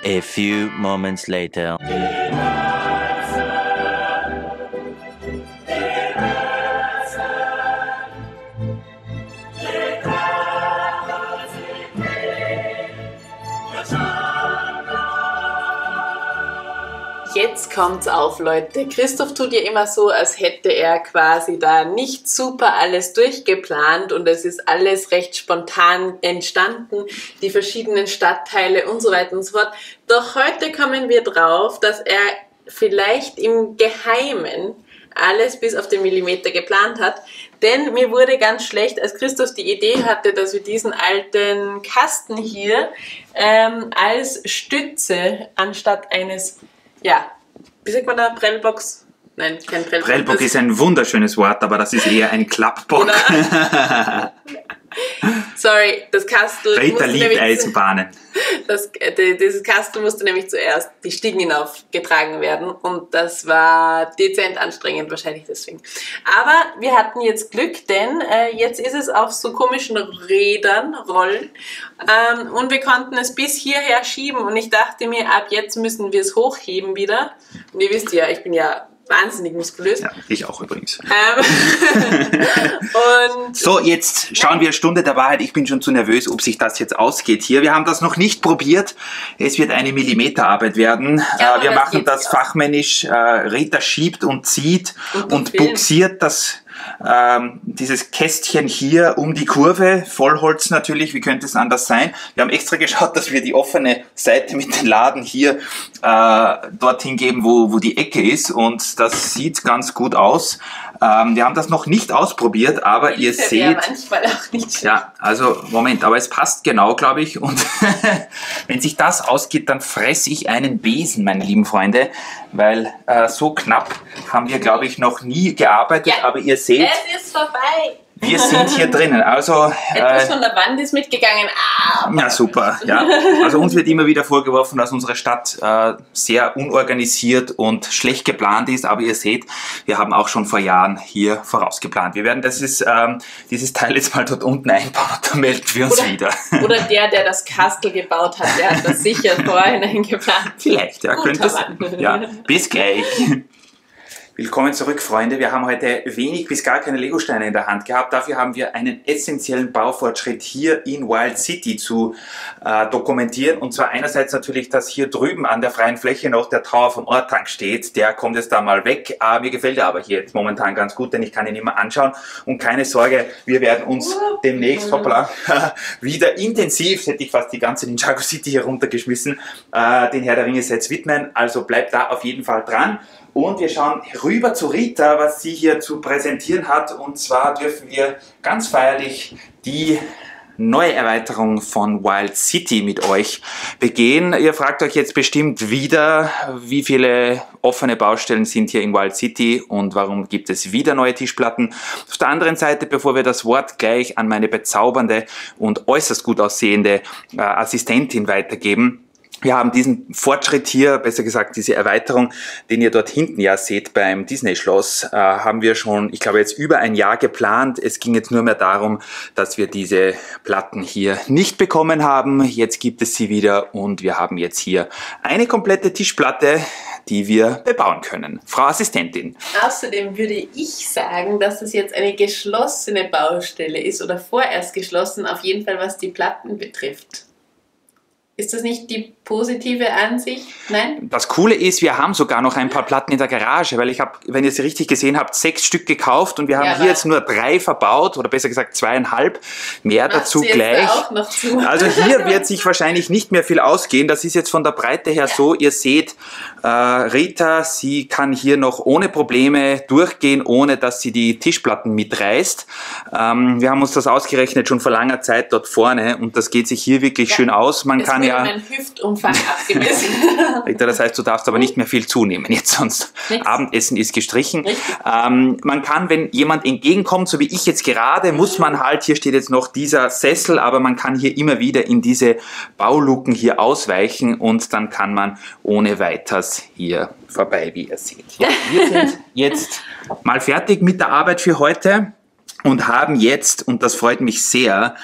A few moments later. Jetzt kommt's auf, Leute. Christoph tut ja immer so, als hätte er quasi da nicht super alles durchgeplant und es ist alles recht spontan entstanden, die verschiedenen Stadtteile und so weiter und so fort. Doch heute kommen wir drauf, dass er vielleicht im Geheimen alles bis auf den Millimeter geplant hat. Denn mir wurde ganz schlecht, als Christoph die Idee hatte, dass wir diesen alten Kasten hier als Stütze anstatt eines, ja, wie sagt man da, Prellbox? Nein, kein Prellbox. Prellbock ist ein wunderschönes Wort, aber das ist eher ein Klappbock. Sorry, das Kastel. Rita liebt Eisenbahnen. Dieses Kastel musste nämlich zuerst die Stiegen hinauf getragen werden und das war dezent anstrengend, wahrscheinlich deswegen. Aber wir hatten jetzt Glück, denn jetzt ist es auf so komischen Rädern, Rollen und wir konnten es bis hierher schieben und ich dachte mir, ab jetzt müssen wir es hochheben wieder. Und ihr wisst ja, ich bin ja wahnsinnig muskulös. Ja, ich auch übrigens. Und so, jetzt schauen wir Stunde der Wahrheit. Ich bin schon zu nervös, ob sich das jetzt ausgeht hier. Wir haben das noch nicht probiert. Es wird eine Millimeterarbeit werden. Ja, wir machen das fachmännisch. Rita schiebt und zieht und buxiert dieses Kästchen hier um die Kurve. Vollholz natürlich, wie könnte es anders sein? Wir haben extra geschaut, dass wir die offene Seite mit den Laden hier dorthin geben, wo die Ecke ist und das sieht ganz gut aus. Wir haben das noch nicht ausprobiert, aber ihr seht... Ja, manchmal auch nicht schlecht. Ja, also Moment, aber es passt genau, glaube ich. Und wenn sich das ausgeht, dann fresse ich einen Besen, meine lieben Freunde, weil so knapp haben wir, glaube ich, noch nie gearbeitet. Ja, aber ihr seht... Es ist vorbei! Wir sind hier drinnen, also... Etwas von der Wand ist mitgegangen. Ja, super. Ja. Also uns wird immer wieder vorgeworfen, dass unsere Stadt sehr unorganisiert und schlecht geplant ist, aber ihr seht, wir haben auch schon vor Jahren hier vorausgeplant. Wir werden dieses Teil jetzt mal dort unten einbauen und dann melden wir uns wieder. Oder der das Kastel gebaut hat, der hat das sicher vorhinein geplant. Vielleicht, ja, könnte es. Ja, bis gleich. Willkommen zurück, Freunde. Wir haben heute wenig bis gar keine Legosteine in der Hand gehabt. Dafür haben wir einen essentiellen Baufortschritt hier in Wild City zu dokumentieren. Und zwar einerseits natürlich, dass hier drüben an der freien Fläche noch der Tower vom Ortank steht. Der kommt jetzt da mal weg. Mir gefällt er aber hier jetzt momentan ganz gut, denn ich kann ihn immer anschauen. Und keine Sorge, wir werden uns demnächst, hoppla, wieder intensiv, hätte ich fast die ganze Ninjago City hier runtergeschmissen, den Herr der Ringe Sets widmen. Also bleibt da auf jeden Fall dran. Und wir schauen rüber zu Rita, was sie hier zu präsentieren hat. Und zwar dürfen wir ganz feierlich die neue Erweiterung von Wild City mit euch begehen. Ihr fragt euch jetzt bestimmt wieder, wie viele offene Baustellen sind hier in Wild City und warum gibt es wieder neue Tischplatten. Auf der anderen Seite, bevor wir das Wort gleich an meine bezaubernde und äußerst gut aussehende Assistentin weitergeben, wir haben diesen Fortschritt hier, besser gesagt diese Erweiterung, den ihr dort hinten ja seht beim Disney-Schloss, haben wir schon, ich glaube, jetzt über ein Jahr geplant. Es ging jetzt nur mehr darum, dass wir diese Platten hier nicht bekommen haben. Jetzt gibt es sie wieder und wir haben jetzt hier eine komplette Tischplatte, die wir bebauen können. Frau Assistentin. Außerdem würde ich sagen, dass es jetzt eine geschlossene Baustelle ist oder vorerst geschlossen, auf jeden Fall was die Platten betrifft. Ist das nicht die positive Ansicht? Nein? Das Coole ist, wir haben sogar noch ein paar Platten in der Garage, weil ich habe, wenn ihr sie richtig gesehen habt, 6 Stück gekauft und wir haben hier jetzt nur 3 verbaut oder besser gesagt 2,5. Mehr dazu gleich. Auch noch zu. Also hier wird sich wahrscheinlich nicht mehr viel ausgehen. Das ist jetzt von der Breite her so, ihr seht, Rita, sie kann hier noch ohne Probleme durchgehen, ohne dass sie die Tischplatten mitreißt. Wir haben uns das ausgerechnet schon vor langer Zeit dort vorne und das geht sich hier wirklich schön aus. Man kann ja mein Hüftumfang abgemessen. Rita, das heißt, du darfst aber nicht mehr viel zunehmen jetzt, sonst Abendessen ist gestrichen. Man kann, wenn jemand entgegenkommt, so wie ich jetzt gerade, muss man halt, hier steht jetzt noch dieser Sessel, aber man kann hier immer wieder in diese Bauluken hier ausweichen und dann kann man ohne weiteres hier vorbei, wie ihr seht. Ja, wir sind jetzt mal fertig mit der Arbeit für heute. und haben jetzt, und das freut mich sehr,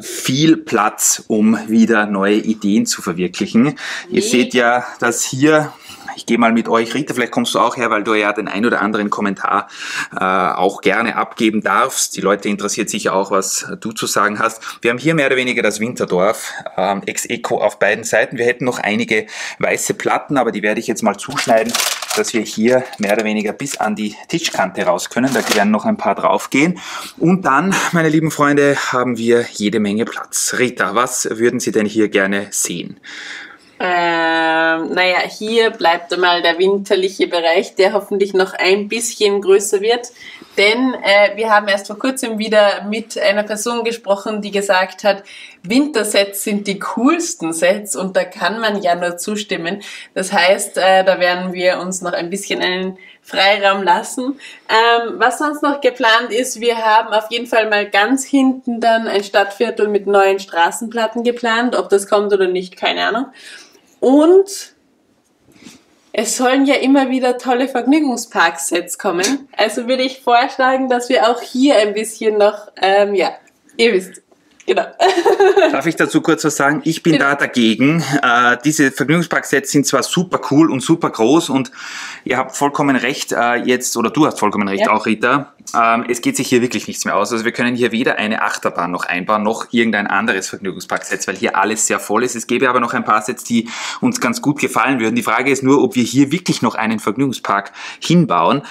viel Platz, um wieder neue Ideen zu verwirklichen. Ihr seht ja, dass hier, ich gehe mal mit euch, Rita, vielleicht kommst du auch her, weil du ja den ein oder anderen Kommentar auch gerne abgeben darfst. Die Leute interessiert sicher auch, was du zu sagen hast. Wir haben hier mehr oder weniger das Winterdorf, ex-eco auf beiden Seiten. Wir hätten noch einige weiße Platten, aber die werde ich jetzt mal zuschneiden, dass wir hier mehr oder weniger bis an die Tischkante raus können. Da werden noch ein paar drauf gehen. Und dann, meine lieben Freunde, haben wir jede Menge Platz. Rita, was würden Sie denn hier gerne sehen? Naja, hier bleibt einmal der winterliche Bereich, der hoffentlich noch ein bisschen größer wird. Denn wir haben erst vor kurzem wieder mit einer Person gesprochen, die gesagt hat, Wintersets sind die coolsten Sets und da kann man ja nur zustimmen. Das heißt, da werden wir uns noch ein bisschen einen Freiraum lassen. Was sonst noch geplant ist, wir haben auf jeden Fall mal ganz hinten dann ein Stadtviertel mit neuen Straßenplatten geplant. Ob das kommt oder nicht, keine Ahnung. Und es sollen ja immer wieder tolle Vergnügungsparksets kommen. Also würde ich vorschlagen, dass wir auch hier ein bisschen noch, ja, ihr wisst, genau. Darf ich dazu kurz was sagen? Ich bin da dagegen. Diese Vergnügungsparksets sind zwar super cool und super groß und ihr habt vollkommen recht jetzt, oder du hast vollkommen recht, ja. Auch Rita, es geht sich hier wirklich nichts mehr aus. Also wir können hier weder eine Achterbahn noch einbauen, noch irgendein anderes Vergnügungsparkset, weil hier alles sehr voll ist. Es gäbe aber noch ein paar Sets, die uns ganz gut gefallen würden. Die Frage ist nur, ob wir hier wirklich noch einen Vergnügungspark hinbauen.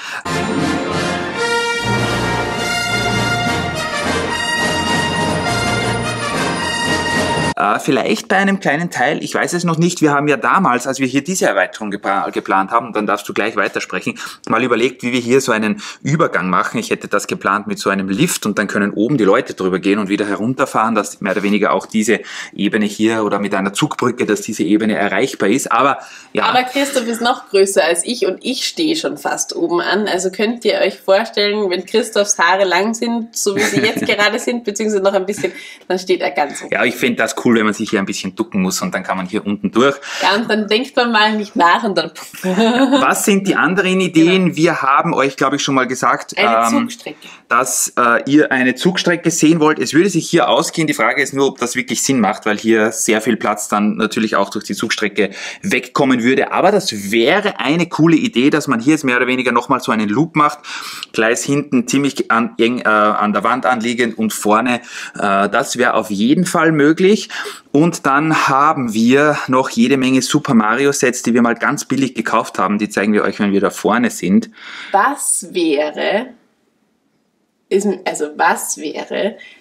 Vielleicht bei einem kleinen Teil, ich weiß es noch nicht, wir haben ja damals, als wir hier diese Erweiterung geplant haben, dann darfst du gleich weitersprechen, mal überlegt, wie wir hier so einen Übergang machen. Ich hätte das geplant mit so einem Lift und dann können oben die Leute drüber gehen und wieder herunterfahren, dass mehr oder weniger auch diese Ebene hier oder mit einer Zugbrücke, dass diese Ebene erreichbar ist. Aber ja. Aber Christoph ist noch größer als ich und ich stehe schon fast oben an. Also könnt ihr euch vorstellen, wenn Christophs Haare lang sind, so wie sie jetzt gerade sind, beziehungsweise noch ein bisschen, dann steht er ganz oben. Ja, ich finde das cool, wenn man sich hier ein bisschen ducken muss und dann kann man hier unten durch. Ja, und dann denkt man mal nicht nach und dann... Was sind die anderen Ideen? Genau. Wir haben euch, glaube ich, schon mal gesagt, dass ihr eine Zugstrecke sehen wollt. Es würde sich hier ausgehen. Die Frage ist nur, ob das wirklich Sinn macht, weil hier sehr viel Platz dann natürlich auch durch die Zugstrecke wegkommen würde. Aber das wäre eine coole Idee, dass man hier jetzt mehr oder weniger nochmal so einen Loop macht. Gleis hinten ziemlich eng an der Wand anliegend und vorne. Das wäre auf jeden Fall möglich. Und dann haben wir noch jede Menge Super Mario Sets, die wir mal ganz billig gekauft haben. Die zeigen wir euch, wenn wir da vorne sind. Was wäre,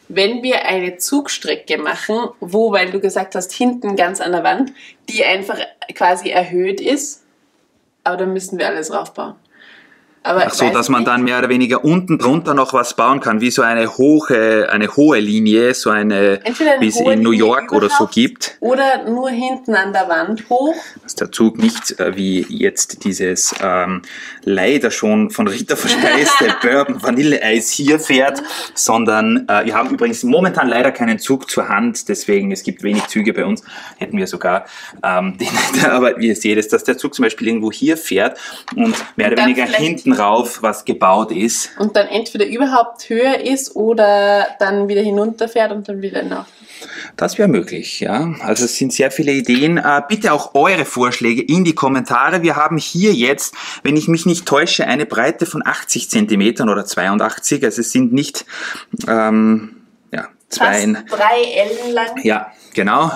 wenn wir eine Zugstrecke machen, wo, weil du gesagt hast, hinten ganz an der Wand, die einfach quasi erhöht ist, aber dann müssen wir alles raufbauen. Aber ach so, dass man dann mehr oder weniger unten drunter noch was bauen kann, wie so eine hohe Linie, so eine, wie es in New York oder so gibt. Oder nur hinten an der Wand hoch. Dass der Zug nicht wie jetzt dieses leider schon von Rita verspeiste Bourbon Vanilleeis hier fährt, sondern wir haben übrigens momentan leider keinen Zug zur Hand, deswegen es gibt wenig Züge bei uns, hätten wir sogar aber wie ihr seht, ist, dass der Zug zum Beispiel irgendwo hier fährt und mehr oder weniger hinten rauf, was gebaut ist. Und dann entweder überhaupt höher ist oder dann wieder hinunterfährt und dann wieder nach. Das wäre möglich, ja. Also es sind sehr viele Ideen. Bitte auch eure Vorschläge in die Kommentare. Wir haben hier jetzt, wenn ich mich nicht täusche, eine Breite von 80 Zentimetern oder 82. Also es sind nicht, fast 3 Ellen lang. Ja, genau.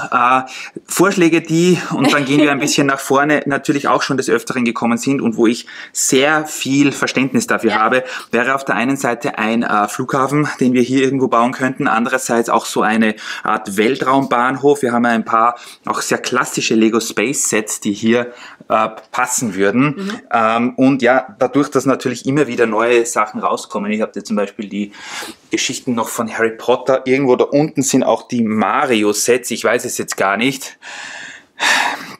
Vorschläge, die, und dann gehen wir ein bisschen nach vorne, natürlich auch schon des Öfteren gekommen sind und wo ich sehr viel Verständnis dafür habe, wäre auf der einen Seite ein Flughafen, den wir hier irgendwo bauen könnten, andererseits auch so eine Art Weltraumbahnhof. Wir haben ein paar auch sehr klassische Lego Space Sets, die hier passen würden. Und ja, dadurch, dass natürlich immer wieder neue Sachen rauskommen. Ich habe jetzt zum Beispiel die Geschichten noch von Harry Potter. Irgendwo da unten sind auch die Mario-Sets. Ich weiß es jetzt gar nicht.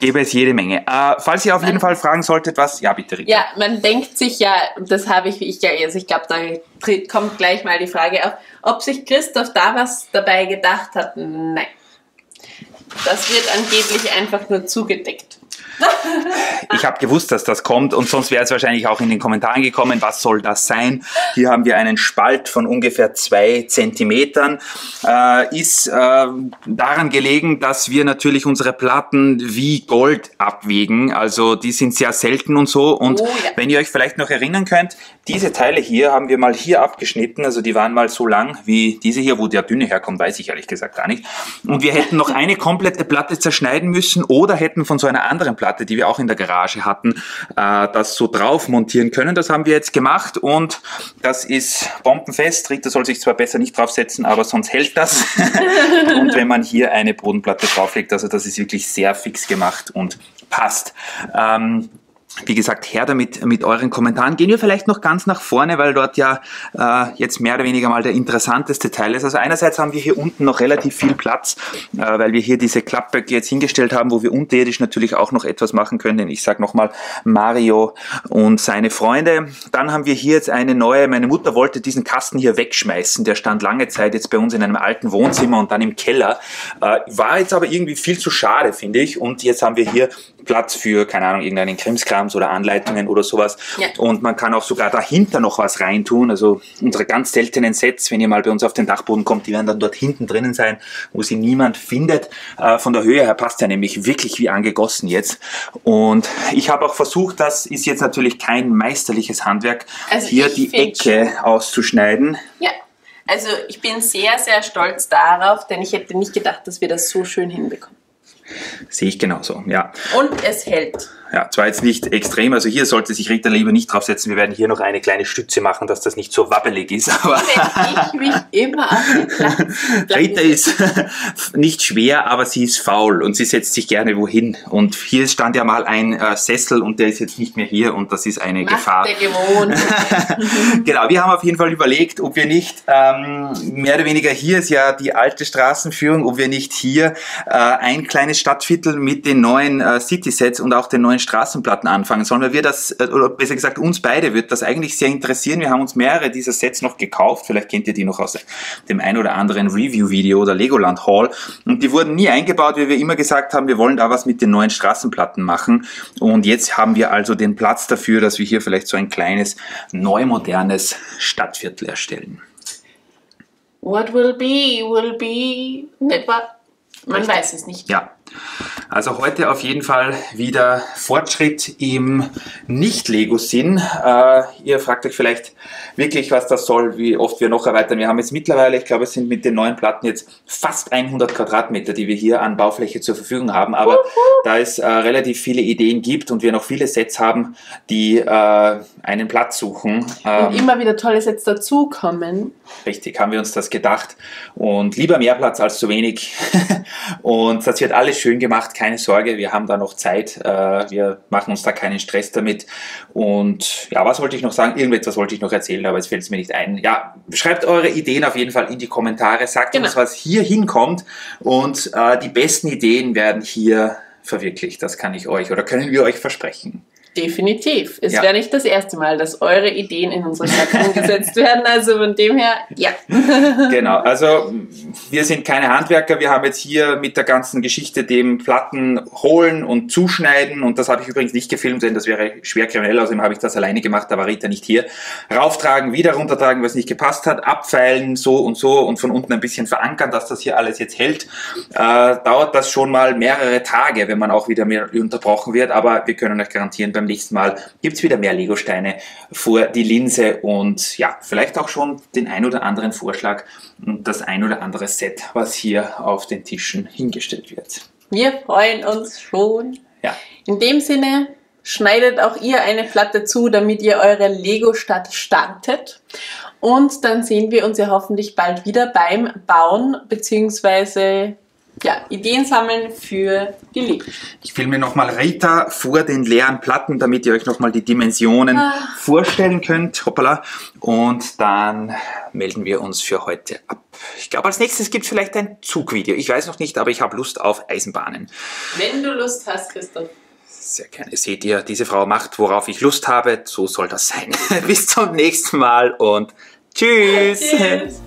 Gäbe es jede Menge. Falls ihr auf jeden Fall fragen solltet, was... Ja, bitte, Rita. Ja, man denkt sich ja, das habe ich ja, also ich glaube, da kommt gleich mal die Frage auf, ob sich Christoph da was dabei gedacht hat. Nein. Das wird angeblich einfach nur zugedeckt. Ich habe gewusst, dass das kommt und sonst wäre es wahrscheinlich auch in den Kommentaren gekommen, was soll das sein? Hier haben wir einen Spalt von ungefähr 2 Zentimetern. Ist daran gelegen, dass wir natürlich unsere Platten wie Gold abwägen. Also die sind sehr selten und so. Und wenn ihr euch vielleicht noch erinnern könnt, diese Teile hier haben wir mal hier abgeschnitten. Also die waren mal so lang wie diese hier, wo der dünne herkommt, weiß ich ehrlich gesagt gar nicht. Und wir hätten noch eine komplette Platte zerschneiden müssen oder hätten von so einer anderen Platte, die wir auch in der Garage hatten, das so drauf montieren können. Das haben wir jetzt gemacht und das ist bombenfest. Rita soll sich zwar besser nicht draufsetzen, aber sonst hält das. Und wenn man hier eine Bodenplatte drauflegt, also das ist wirklich sehr fix gemacht und passt. Wie gesagt, her damit mit euren Kommentaren. Gehen wir vielleicht noch ganz nach vorne, weil dort ja jetzt mehr oder weniger mal der interessanteste Teil ist. Also einerseits haben wir hier unten noch relativ viel Platz, weil wir hier diese Klappböcke jetzt hingestellt haben, wo wir unterirdisch natürlich auch noch etwas machen können. Ich sage nochmal Mario und seine Freunde. Dann haben wir hier jetzt eine neue, meine Mutter wollte diesen Kasten hier wegschmeißen. Der stand lange Zeit jetzt bei uns in einem alten Wohnzimmer und dann im Keller. War jetzt aber irgendwie viel zu schade, finde ich. Und jetzt haben wir hier Platz für, keine Ahnung, irgendeinen Krimskrams oder Anleitungen oder sowas. Ja. Und man kann auch sogar dahinter noch was reintun. Also unsere ganz seltenen Sets, wenn ihr mal bei uns auf den Dachboden kommt, die werden dann dort hinten drinnen sein, wo sie niemand findet. Von der Höhe her passt er nämlich wirklich wie angegossen jetzt. Und ich habe auch versucht, das ist jetzt natürlich kein meisterliches Handwerk, also hier die Ecke auszuschneiden. Ja. Also ich bin sehr, sehr stolz darauf, denn ich hätte nicht gedacht, dass wir das so schön hinbekommen. Sehe ich genauso, ja. Und es hält. Ja, zwar jetzt nicht extrem, also hier sollte sich Rita lieber nicht draufsetzen. Wir werden hier noch eine kleine Stütze machen, dass das nicht so wabbelig ist. Aber ich mich immer auf den Platz. Rita ist nicht schwer, aber sie ist faul und sie setzt sich gerne wohin. Und hier stand ja mal ein Sessel und der ist jetzt nicht mehr hier und das ist eine Gefahr. Der gewohnt. Genau, wir haben auf jeden Fall überlegt, ob wir nicht, mehr oder weniger hier ist ja die alte Straßenführung, ob wir nicht hier ein kleines Stadtviertel mit den neuen City-Sets und auch den neuen Straßenplatten anfangen sollen, weil wir das, oder besser gesagt uns beide wird das eigentlich sehr interessieren. Wir haben uns mehrere dieser Sets noch gekauft, vielleicht kennt ihr die noch aus dem ein oder anderen Review-Video oder Legoland Haul und die wurden nie eingebaut, weil wir immer gesagt haben, wir wollen da was mit den neuen Straßenplatten machen und jetzt haben wir also den Platz dafür, dass wir hier vielleicht so ein kleines, neu modernes Stadtviertel erstellen. What will be, etwa, man weiß es nicht. Ja. Also heute auf jeden Fall wieder Fortschritt im Nicht-Lego-Sinn. Ihr fragt euch vielleicht wirklich, was das soll, wie oft wir noch erweitern. Wir haben jetzt mittlerweile, ich glaube, es sind mit den neuen Platten jetzt fast 100 Quadratmeter, die wir hier an Baufläche zur Verfügung haben. Aber da es relativ viele Ideen gibt und wir noch viele Sets haben, die einen Platz suchen. Und immer wieder tolle Sets dazukommen. Richtig, haben wir uns das gedacht. Und lieber mehr Platz als zu wenig. Und das wird alles schön gemacht, keine Sorge, wir haben da noch Zeit, wir machen uns da keinen Stress damit und ja, was wollte ich noch sagen? Irgendetwas wollte ich noch erzählen, aber jetzt fällt es mir nicht ein. Ja, schreibt eure Ideen auf jeden Fall in die Kommentare, sagt uns, was hier hinkommt und die besten Ideen werden hier verwirklicht, das kann ich euch oder können wir euch versprechen. Definitiv. Es wäre nicht das erste Mal, dass eure Ideen in unsere Stadt umgesetzt werden. Also von dem her, ja. Genau, also wir sind keine Handwerker. Wir haben jetzt hier mit der ganzen Geschichte dem Platten holen und zuschneiden. Und das habe ich übrigens nicht gefilmt, denn das wäre schwer kriminell. Außerdem habe ich das alleine gemacht, da war Rita nicht hier. Rauftragen, wieder runtertragen, was nicht gepasst hat. Abfeilen, so und von unten ein bisschen verankern, dass das hier alles jetzt hält. Dauert das schon mal mehrere Tage, wenn man auch wieder mehr unterbrochen wird. Aber wir können euch garantieren, beim nächsten Mal gibt es wieder mehr Legosteine vor die Linse und ja, vielleicht auch schon den ein oder anderen Vorschlag und das ein oder andere Set, was hier auf den Tischen hingestellt wird. Wir freuen uns schon. Ja. In dem Sinne, schneidet auch ihr eine Platte zu, damit ihr eure Lego-Stadt startet. Und dann sehen wir uns ja hoffentlich bald wieder beim Bauen bzw. Ideen sammeln für die Lego. Ich filme nochmal Rita vor den leeren Platten, damit ihr euch nochmal die Dimensionen vorstellen könnt. Hoppala. Und dann melden wir uns für heute ab. Ich glaube, als nächstes gibt es vielleicht ein Zugvideo. Ich weiß noch nicht, aber ich habe Lust auf Eisenbahnen. Wenn du Lust hast, Christoph. Sehr gerne. Seht ihr, diese Frau macht, worauf ich Lust habe. So soll das sein. Bis zum nächsten Mal und tschüss. Tschüss.